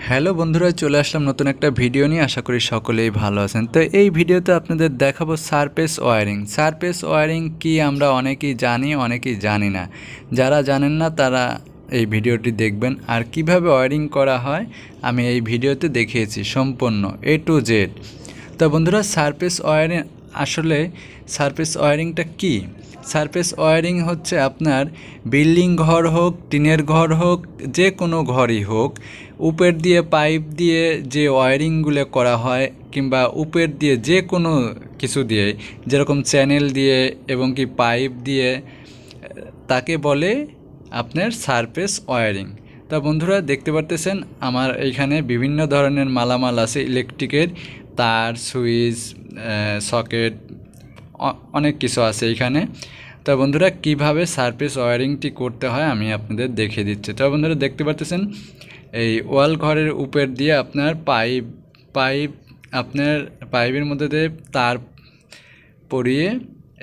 Hello বন্ধুরা, চলে আসলাম নতুন একটা ভিডিও নিয়ে। আশা করি সকলেই ভালো আছেন। তো এই ভিডিওতে আপনাদের দেখাবো সারফেস ওয়্যারিং। সারফেস ওয়্যারিং কি আমরা অনেকেই জানি, অনেকেই জানি না। যারা জানেন না তারা এই ভিডিওটি দেখবেন। আর কিভাবে ওয়্যারিং করা হয় আমি এই ভিডিওতে দেখিয়েছি সম্পূর্ণ A to Z। তো বন্ধুরা, সারফেস ওয়্যারিং আসলে সারফেস ওয়্যারিংটা কী? সারফেস ওয়্যারিং হচ্ছে আপনার বিল্ডিং ঘর হোক, টিনের ঘর হোক, যে কোনো ঘরই হোক, উপর দিয়ে পাইপ দিয়ে যে ওয়্যারিংগুলো করা হয় কিংবা উপর দিয়ে যে কোনো কিছু দিয়ে, যেরকম চ্যানেল দিয়ে এবং কি পাইপ দিয়ে, তাকে বলে আপনার সারফেস ওয়্যারিং। তা বন্ধুরা, দেখতে পারতেছেন আমার এইখানে বিভিন্ন ধরনের মালামাল আছে, ইলেকট্রিকের তার, সুইচ, সকেট, অনেক কিছু আছে এইখানে। তো বন্ধুরা, কিভাবে সারফেস ওয়্যারিংটি করতে হয় আমি আপনাদের দেখিয়ে দিচ্ছি। তো বন্ধুরা, দেখতে পাচ্ছেন এই ওয়াল ঘরের উপর দিয়ে আপনার পাইপ আপনার পাইপের মধ্যে দিয়ে তার পরিয়ে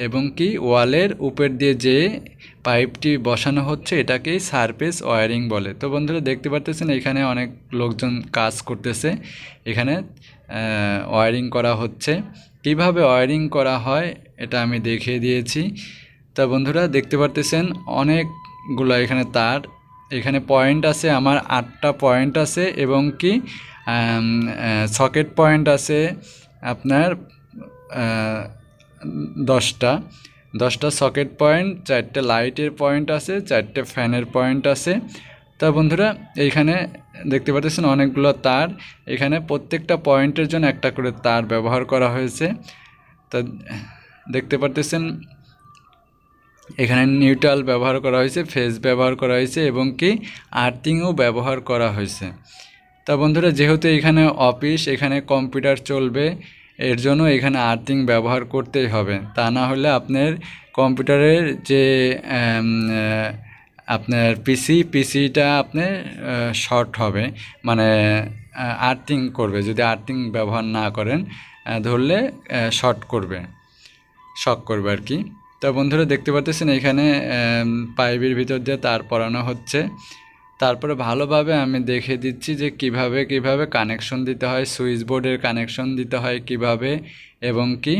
এবং কি ওয়ালের উপর দিয়ে যে পাইপটি বসানো হচ্ছে এটাকেই সারফেস ওয়্যারিং বলে। তো বন্ধুরা, দেখতে পাচ্ছেন এখানে অনেক লোকজন কাজ করতেছে। এখানে ওয়্যারিং করা হচ্ছে। কিভাবে ওয়্যারিং করা হয় এটা আমি দেখিয়ে দিয়েছি। তা বন্ধুরা, দেখতে পারতেছেন অনেকগুলো এখানে তার, এখানে পয়েন্ট আছে, আমার 8টা পয়েন্ট আছে এবং কি সকেট পয়েন্ট আছে আপনার 10টা সকেট পয়েন্ট, 4টে লাইটের পয়েন্ট আছে, 4টে ফ্যানের পয়েন্ট আছে। তা বন্ধুরা, এইখানে দেখতে পাচ্ছেন অনেকগুলো তার, এখানে প্রত্যেকটা পয়েন্টের জন্য একটা করে তার ব্যবহার করা হয়েছে। তা দেখতে পাচ্ছেন এখানে নিউট্রাল ব্যবহার করা হয়েছে, ফেজ ব্যবহার করা হয়েছে এবং কি আর্থিংও ব্যবহার করা হয়েছে। তা বন্ধুরা, যেহেতু এখানে অফিস, এখানে কম্পিউটার চলবে, এর জন্য এখানে আর্থিং ব্যবহার করতেই হবে। তা না হলে আপনার কম্পিউটারের যে আপনার পিসিটা আপনার শর্ট হবে, মানে আর্থিং করবে। যদি আর্থিং ব্যবহার না করেন, ধরলে শক করবে আর কি। তো বন্ধুরা, দেখতে পাচ্ছেন এখানে পাইপের ভিতর দিয়ে তার পরানো হচ্ছে। তারপরে ভালোভাবে আমি দেখে দিচ্ছি যে কিভাবে কানেকশন দিতে হয়, সুইচ বোর্ডের কানেকশন দিতে হয় কিভাবে, এবং কি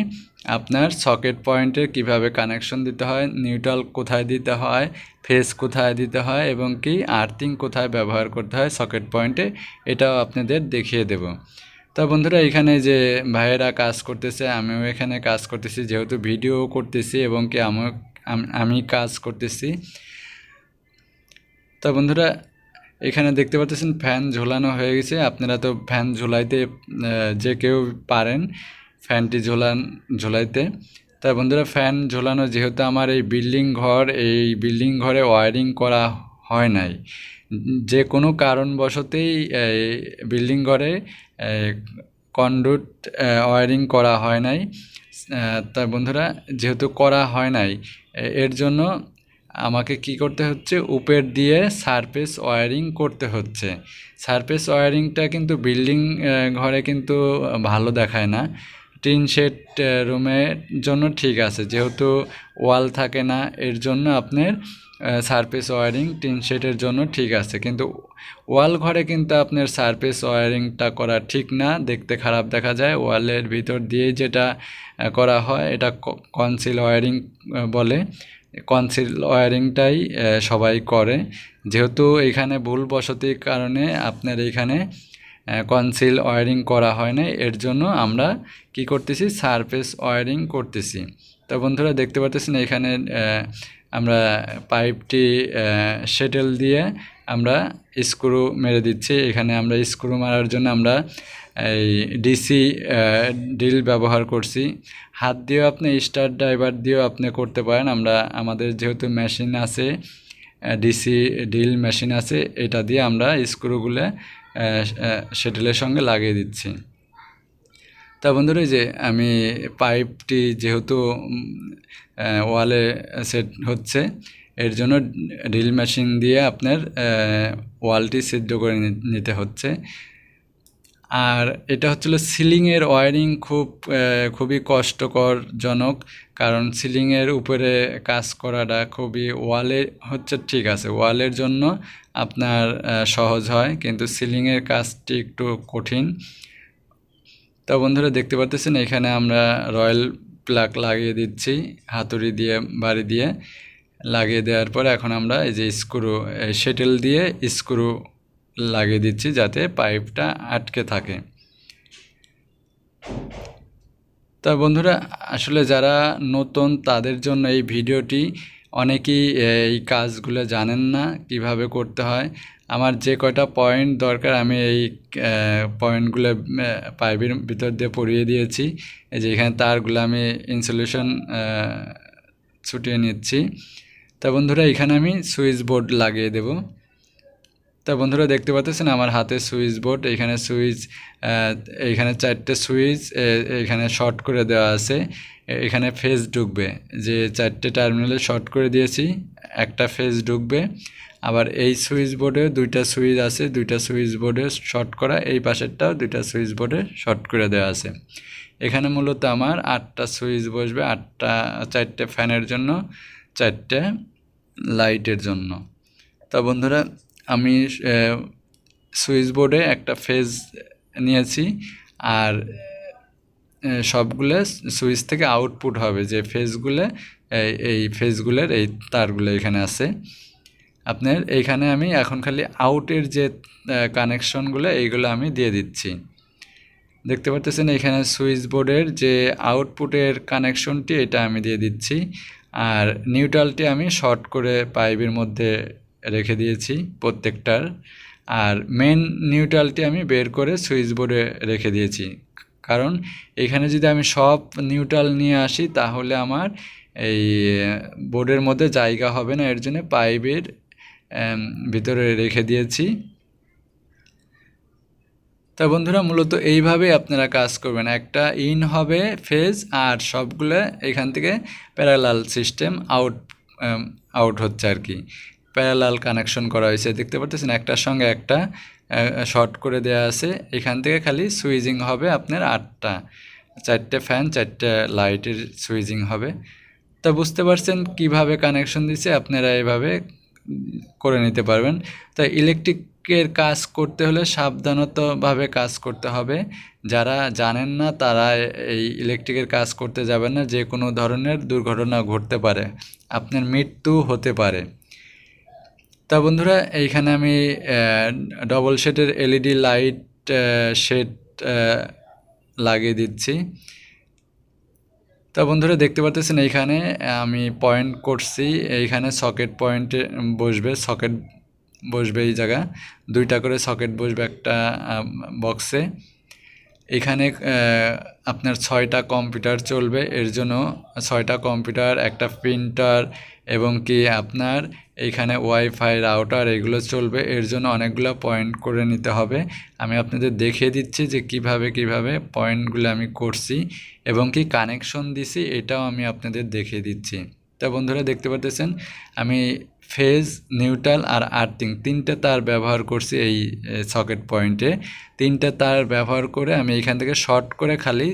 আপনার সকেট পয়েন্টের কিভাবে কানেকশন দিতে হয়, নিউট্রাল কোথায় দিতে হয়, ফেজ কোথায় দিতে হয় এবং কি আর্থিং কোথায় ব্যবহার করতে হয় সকেট পয়েন্টে, এটাও আপনাদের দেখিয়ে দেব। তা বন্ধুরা, এখানে যে ভাইয়েরা কাজ করতেছে, আমিও এখানে কাজ করতেছি, যেহেতু ভিডিও করতেছি এবং কি আমি কাজ করতেছি। তা বন্ধুরা, এখানে দেখতে পাচ্ছেন ফ্যান ঝোলানো হয়ে গেছে। আপনারা তো ফ্যান ঝোলাইতে যে কেউ পারেন ফ্যানটি ঝোলাইতে। তা বন্ধুরা, ফ্যান ঝোলানো, যেহেতু আমার এই বিল্ডিং ঘরে ওয়্যারিং করা হয় নাই, যে কোনো কারণবশতেই বিল্ডিং ঘরে কন্ডুট ওয়্যারিং করা হয় নাই। তা বন্ধুরা, যেহেতু করা হয় নাই, এর জন্য আমাকে কি করতে হচ্ছে, উপর দিয়ে সারফেস ওয়্যারিং করতে হচ্ছে। সারফেস ওয়্যারিংটা কিন্তু বিল্ডিং ঘরে কিন্তু ভালো দেখায় না। টিন শেড রুমের জন্য ঠিক আছে, যেহেতু ওয়াল থাকে না, এর জন্য আপনার সারফেস ওয়্যারিং টিন শেডের জন্য ঠিক আছে। কিন্তু ওয়াল ঘরে কিন্তু আপনার সারফেস ওয়্যারিংটা করা ঠিক না, দেখতে খারাপ দেখা যায়। ওয়ালের ভিতর দিয়ে যেটা করা হয় এটা কনসিল ওয়্যারিং বলে। কনসিল ওয়্যারিংটাই সবাই করে। যেহেতু এখানে ভুলবশতির কারণে আপনার এখানে কনসিল ওয়্যারিং করা হয় না, এর জন্য আমরা কি করতেছি, সারফেস ওয়্যারিং করতেছি। তো বন্ধুরা, দেখতে পাচ্ছেন এখানে আমরা পাইপটি সেটেল দিয়ে আমরা স্ক্রু মেরে দিচ্ছি। এখানে আমরা স্ক্রু মারার জন্য আমরা এই ডিসি ড্রিল ব্যবহার করছি। হাত দিয়েও আপনি স্টার ড্রাইভার দিয়েও আপনি করতে পারেন। আমাদের যেহেতু মেশিন আছে, ডিসি ড্রিল মেশিন আছে, এটা দিয়ে আমরা স্ক্রুগুলো সেটেলের সঙ্গে লাগিয়ে দিচ্ছি। তা বন্ধুরা, যে আমি পাইপটি যেহেতু ওয়ালে সেট হচ্ছে, এর জন্য ড্রিল মেশিন দিয়ে আপনার ওয়ালটি সিদ্ধ করে নিতে হচ্ছে। আর এটা হচ্ছিল সিলিংয়ের ওয়্যারিং খুবই কষ্টকরজনক, কারণ সিলিংয়ের উপরে কাজ করাটা খুবই, ওয়ালে হচ্ছে ঠিক আছে, ওয়ালের জন্য আপনার সহজ হয়, কিন্তু সিলিংয়ের কাজটি একটু কঠিন। তো বন্ধুরা দেখতে পাচ্ছেন এখানে আমরা রয়্যাল প্লাগ লাগিয়ে দিচ্ছি হাতুড়ি দিয়ে, বাড়ি দিয়ে লাগিয়ে দেওয়ার পর এখন আমরা এই যে স্ক্রু সেটেল দিয়ে স্ক্রু লাগিয়ে দিচ্ছি যাতে পাইপটা আটকে থাকে। তা বন্ধুরা আসলে যারা নতুন তাদের জন্য এই ভিডিওটি, অনেকেই এই কাজগুলো জানেন না কিভাবে করতে হয়। আমার যে কয়টা পয়েন্ট দরকার আমি এই পয়েন্টগুলো পাইপের ভিতর দিয়ে পরিয়ে দিয়েছি। এই যে এখানে তারগুলো আমি ইনসুলেশন ছুটিয়ে নিচ্ছি। তা বন্ধুরা এখানে আমি সুইচ বোর্ড লাগিয়ে দেব। তা বন্ধুরা দেখতে পাচ্ছেন আমার হাতে সুইচ বোর্ড, এখানে সুইচ, এইখানে 4টে সুইচ এখানে শর্ট করে দেওয়া আছে। এখানে ফেজ ঢুকবে, যে 4টে টার্মিনালে শর্ট করে দিয়েছি, একটা ফেজ ঢুকবে। আবার এই সুইচ বোর্ডে 2টা সুইচ আছে, 2টা সুইচ বোর্ডে শর্ট করা, এই পাশেরটাও 2টা সুইচ বোর্ডে শর্ট করে দেওয়া আছে। এখানে মূলত আমার 8টা সুইচ বসবে, 4টে ফ্যানের জন্য, 4টে লাইটের জন্য। তা বন্ধুরা আমি সুইচ বোর্ডে একটা ফেজ নিয়েছি, আর সবগুলো সুইচ থেকে আউটপুট হবে যে ফেজগুলো, এই ফেজগুলোর এই তারগুলো এখানে আছে আপনার। এইখানে আমি এখন খালি আউটের যে কানেকশনগুলো এইগুলো আমি দিয়ে দিচ্ছি। দেখতে পাচ্ছেন এখানে সুইচ বোর্ডের যে আউটপুটের কানেকশনটি এটা আমি দিয়ে দিচ্ছি, আর নিউট্রালটি আমি শর্ট করে পাইপের মধ্যে রেখে দিয়েছি প্রত্যেকটার, আর মেন নিউট্রালটি আমি বের করে সুইচ বোর্ডে রেখে দিয়েছি। কারণ এখানে যদি আমি সব নিউট্রাল নিয়ে আসি তাহলে আমার এই বোর্ডের মধ্যে জায়গা হবে না, এর জন্য পাইপের ভিতরে রেখে দিয়েছি। তা বন্ধুরা মূলত এইভাবে আপনারা কাজ করবেন, একটা ইন হবে ফেজ আর সবগুলো এখান থেকে প্যারালাল সিস্টেম আউট হচ্ছে আর কি, প্যারালাল কানেকশন করা হয়েছে। দেখতে পাচ্ছেন একটার সঙ্গে একটা শর্ট করে দেওয়া আছে, এখান থেকে খালি সুইচিং হবে আপনার 8টা, 4টে ফ্যান 4টে লাইটের সুইচিং হবে। তা বুঝতে পারছেন কিভাবে কানেকশন দিচ্ছে, আপনারা এভাবে করে নিতে পারবেন। তাই ইলেকট্রিকের কাজ করতে হলে সাবধানতাভাবে কাজ করতে হবে। যারা জানেন না তারা এই ইলেকট্রিকের কাজ করতে যাবেন না, যে কোনো ধরনের দুর্ঘটনা ঘটতে পারে, আপনার মৃত্যু হতে পারে। তা বন্ধুরা এইখানে আমি ডবল শেডের এলইডি লাইট শেড লাগিয়ে দিচ্ছি। তা বন্ধুরা দেখতে পাচ্ছেন এইখানে আমি পয়েন্ট করছি, এইখানে সকেট পয়েন্টে সকেট বসবে এই জায়গা, 2টা করে সকেট বসবে একটা বক্সে। এখানে আপনার 6টা কম্পিউটার চলবে, এর জন্য 6টা কম্পিউটার, একটা প্রিন্টার এবং কি আপনার এইখানে ওয়াইফাই রাউটার এগুলো চলবে, এর জন্য অনেকগুলো পয়েন্ট করে নিতে হবে। আমি আপনাদের দেখিয়ে দিচ্ছি যে কিভাবে পয়েন্টগুলো আমি করছি এবং কি কানেকশন দিছি, এটাও আমি আপনাদের দেখিয়ে দিচ্ছি। তা বন্ধুরা দেখতে পাচ্ছেন আমি ফেজ, নিউট্রাল আর আর্থিং 3টে তার ব্যবহার করছি এই সকেট পয়েন্টে। 3টে তার ব্যবহার করে আমি এখান থেকে শর্ট করে খালি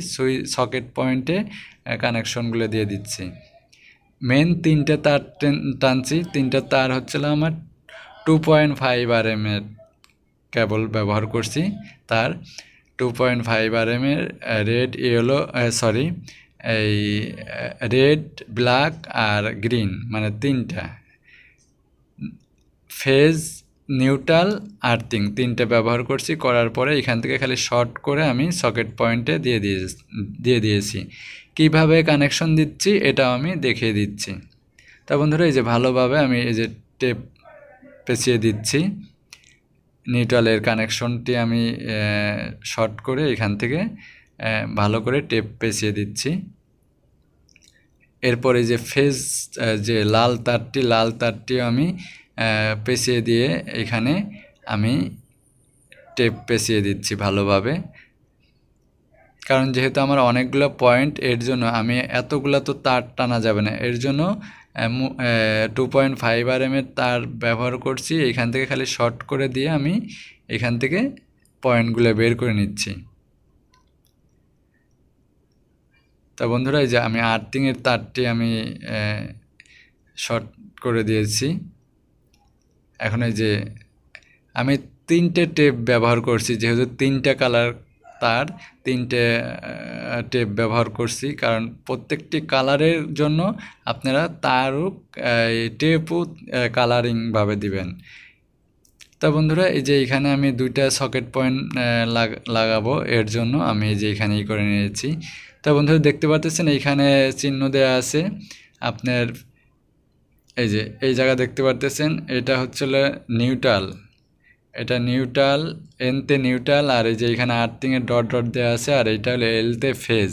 সকেট পয়েন্টে কানেকশনগুলো দিয়ে দিচ্ছি। মেন 3টে তার টানছি, 3টে তার হচ্ছিল আমার 2.5 RM এর কেবল ব্যবহার করছি, তার 2.5 RM এর রেড, ইয়েলো, এই রেড, ব্ল্যাক আর গ্রিন, মানে 3টা ফেজ, নিউট্রাল, আর্থিং 3টে ব্যবহার করছি। করার পরে এখান থেকে খালি শর্ট করে আমি সকেট পয়েন্টে দিয়ে দিয়েছি। কিভাবে কানেকশন দিচ্ছি এটাও আমি দেখিয়ে দিচ্ছি। তা বন্ধুরা এই যে ভালোভাবে আমি এই যে টেপ পেঁচিয়ে দিচ্ছি, নিউট্রালের কানেকশনটি আমি শর্ট করে এখান থেকে ভালো করে টেপ পেঁচিয়ে দিচ্ছি। এরপরে যে ফেজ, যে লাল তারটিও আমি পেঁচিয়ে দিয়ে এখানে আমি টেপ পেঁচিয়ে দিচ্ছি ভালোভাবে। কারণ যেহেতু আমার অনেকগুলো পয়েন্ট, এর জন্য আমি এতগুলো তো তার টানা যাবে না, এর জন্য 2.5 RM এর তার ব্যবহার করছি। এখান থেকে খালি শর্ট করে দিয়ে আমি এখান থেকে পয়েন্টগুলো বের করে নিচ্ছি। তা বন্ধুরা এই যে আমি আর্থিংয়ের তারটি আমি শর্ট করে দিয়েছি। এখন এই যে আমি 3টে টেপ ব্যবহার করছি, যেহেতু 3টা কালার তার, 3টে টেপ ব্যবহার করছি, কারণ প্রত্যেকটি কালারের জন্য আপনারা তারও টেপও কালারিংভাবে দিবেন। তা বন্ধুরা, এই যে এখানে আমি 2টা সকেট পয়েন্ট লাগাবো, এর জন্য আমি এই যে এখানেই করে নিয়েছি। তা বন্ধুরা দেখতে পাচ্ছেন এইখানে চিহ্ন দেওয়া আছে আপনার, এই যে এই জায়গা দেখতে পাচ্ছেন, এটা হচ্ছে নিউট্রাল, এটা নিউট্রাল, এনতে নিউট্রাল, আর এই যে এখানে আর্থিংয়ের ডট ডট দেওয়া আছে, আর এইটা হলো এলতে ফেজ।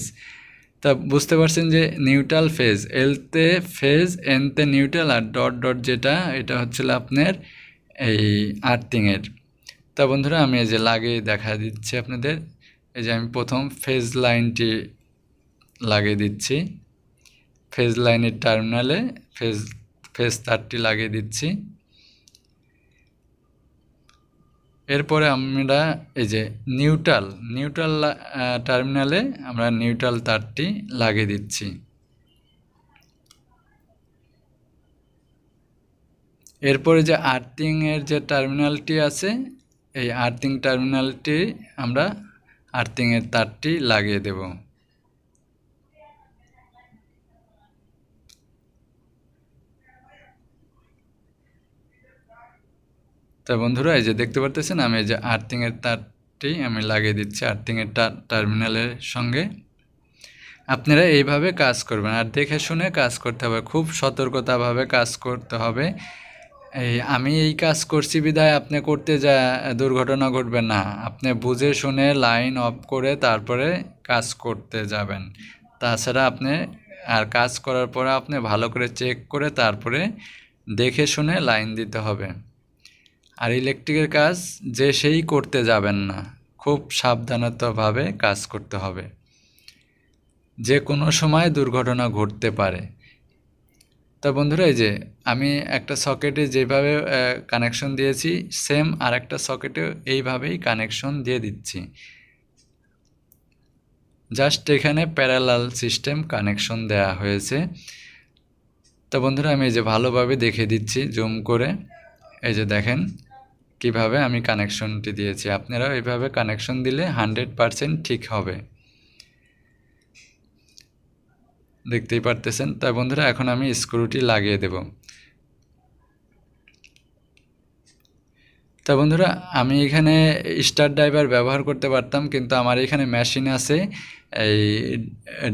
তা বুঝতে পারছেন যে নিউট্রাল ফেজ, এলতে ফেজ, এনতে নিউট্রাল, আর ডট ডট যেটা, এটা হচ্ছিল আপনার এই আর্থিংয়ের। তা বন্ধুরা আমি এই যে লাগিয়ে দেখা দিচ্ছি আপনাদের, এই যে আমি প্রথম ফেজ লাইনটি লাগিয়ে দিচ্ছি, ফেজ লাইনের টার্মিনালে ফেজ তারটি লাগিয়ে দিচ্ছি। এরপরে আমরা এই যে নিউট্রাল টার্মিনালে আমরা নিউট্রাল তারটি লাগিয়ে দিচ্ছি। এরপরে যে আর্থিংয়ের যে টার্মিনালটি আছে, এই আর্থিং টার্মিনালটি আমরা আর্থিংয়ের তারটি লাগিয়ে দেব। তা বন্ধুরা এই যে দেখতে পাচ্ছেন, আমি এই যে আর্থিংয়ের তারটি আমি লাগিয়ে দিচ্ছি আর্থিংয়ের টার্মিনালের সঙ্গে। আপনারা এইভাবে কাজ করবেন, আর দেখে শুনে কাজ করতে হবে, খুব সতর্কতাভাবে কাজ করতে হবে। আমি এই কাজ করছি বিধায় আপনি করতে যা দুর্ঘটনা ঘটবে না, আপনি বুঝে শুনে লাইন অফ করে তারপরে কাজ করতে যাবেন। তাছাড়া আপনি আর কাজ করার পরে আপনি ভালো করে চেক করে তারপরে দেখে শুনে লাইন দিতে হবে। আর ইলেকট্রিকের কাজ যে সেই করতে যাবেন না, খুব সাবধানতাভাবে কাজ করতে হবে, যে কোনো সময় দুর্ঘটনা ঘটতে পারে। তা বন্ধুরা এই যে আমি একটা সকেটে যেভাবে কানেকশন দিয়েছি, সেম আর একটা সকেটে এইভাবেই কানেকশন দিয়ে দিচ্ছি, জাস্ট এখানে প্যারালাল সিস্টেম কানেকশন দেয়া হয়েছে। তো বন্ধুরা আমি এই যে ভালোভাবে দেখে দিচ্ছি জুম করে, এই যে দেখেন কিভাবে আমি কানেকশনটি দিয়েছি, আপনারাও এইভাবে কানেকশন দিলে 100% ঠিক হবে, দেখতেই পারতেছেন। তাই বন্ধুরা এখন আমি স্ক্রুটি লাগিয়ে দেব। তা বন্ধুরা আমি এখানে স্টার ড্রাইভার ব্যবহার করতে পারতাম, কিন্তু আমার এখানে মেশিন আছে, এই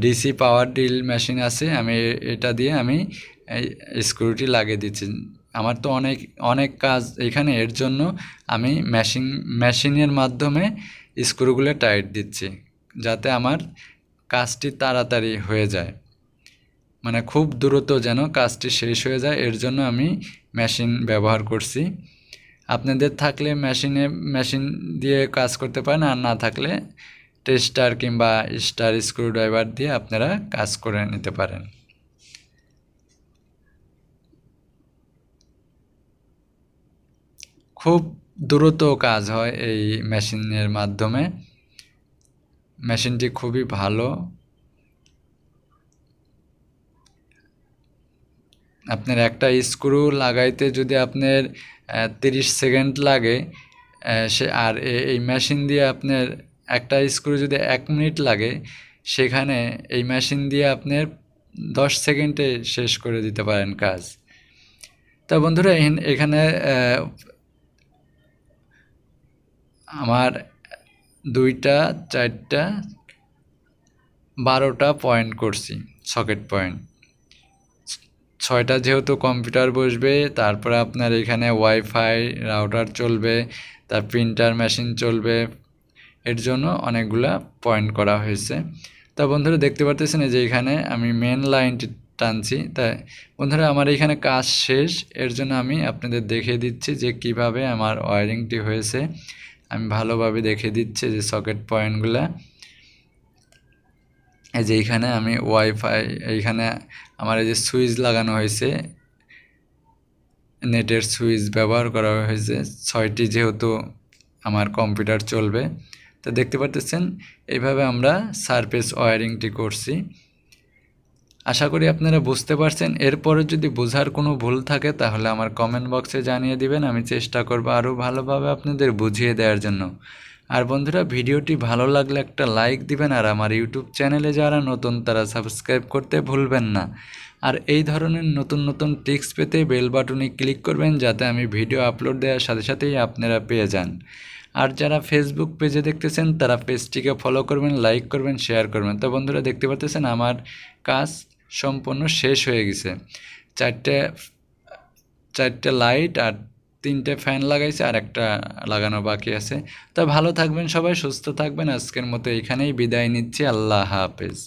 ডিসি পাওয়ার ড্রিল মেশিন আছে, আমি এটা দিয়ে আমি এই স্ক্রুটি লাগিয়ে দিচ্ছি। আমার তো অনেক কাজ এখানে, এর জন্য আমি মেশিনের মাধ্যমে স্ক্রুগুলো টাইট দিচ্ছি, যাতে আমার কাজটি তাড়াতাড়ি হয়ে যায়, মানে খুব দ্রুত যেন কাজটি শেষ হয়ে যায়, এর জন্য আমি মেশিন ব্যবহার করছি। আপনাদের থাকলে মেশিন দিয়ে কাজ করতে পারেন, আর না থাকলে টেস্টার কিংবা স্টার স্ক্রুড্রাইভার দিয়ে আপনারা কাজ করে নিতে পারেন। খুব দ্রুত কাজ হয় এই মেশিনের মাধ্যমে, মেশিনটি খুবই ভালো। আপনার একটা স্ক্রু লাগাইতে যদি আপনার 30 সেকেন্ড লাগে, আর এই মেশিন দিয়ে আপনার একটা স্ক্রু যদি 1 মিনিট লাগে, সেখানে এই মেশিন দিয়ে আপনার 10 সেকেন্ডে শেষ করে দিতে পারেন কাজ। তা বন্ধুরা এখানে আমার 2টা 4টা 12টা পয়েন্ট করছি, সকেট পয়েন্ট। 6টা যেহেতু কম্পিউটার বসবে, তারপরে আপনার এখানে ওয়াইফাই রাউটার চলবে, তার প্রিন্টার মেশিন চলবে, এর জন্য অনেকগুলা পয়েন্ট করা হয়েছে। তা বন্ধুরা দেখতে পাচ্ছেন যে এখানে আমি মেন লাইনটি টানছি। তাই বন্ধুরা আমার এখানে কাজ শেষ, এর জন্য আমি আপনাদের দেখিয়ে দিচ্ছি যে কিভাবে আমার ওয়্যারিংটি হয়েছে। আমি ভালোভাবে দেখিয়ে দিচ্ছি যে সকেট পয়েন্টগুলা, এই যে এইখানে আমি ওয়াইফাই, এইখানে আমার এই যে সুইচ লাগানো হয়েছে, নেটের সুইচ ব্যবহার করা হয়েছে 6টি, যেহেতু আমার কম্পিউটার চলবে। তো দেখতে পাচ্ছেন এইভাবে আমরা সারফেস ওয়্যারিংটি করছি। আশা করি আপনারা বুঝতে পারছেন। এরপরে যদি বোঝার কোনো ভুল থাকে তাহলে আমার কমেন্ট বক্সে জানিয়ে দিবেন, আমি চেষ্টা করব আরও ভালোভাবে আপনাদের বুঝিয়ে দেওয়ার জন্য। আর বন্ধুরা, ভিডিওটি ভালো লাগলে একটা লাইক দিবেন, আর আমার ইউটিউব চ্যানেলে যারা নতুন তারা সাবস্ক্রাইব করতে ভুলবেন না। আর এই ধরনের নতুন নতুন টিপস পেতে বেল বাটনে ক্লিক করবেন, যাতে আমি ভিডিও আপলোড দেওয়ার সাথে সাথেই আপনারা পেয়ে যান। আর যারা ফেসবুক পেজে দেখতেছেন তারা পেজটিকে ফলো করবেন, লাইক করবেন, শেয়ার করবেন। তো বন্ধুরা, দেখতে পাচ্ছেন আমার কাজ সম্পূর্ণ শেষ হয়ে গেছে। চারটে চারটে লাইট আর তিনটে ফ্যান লাগাইছে, আর একটা লাগানো বাকি আছে। তো ভালো থাকবেন সবাই, সুস্থ থাকবেন। আজকের মতো এখানেই বিদায় নিচ্ছি। আল্লাহ হাফেজ।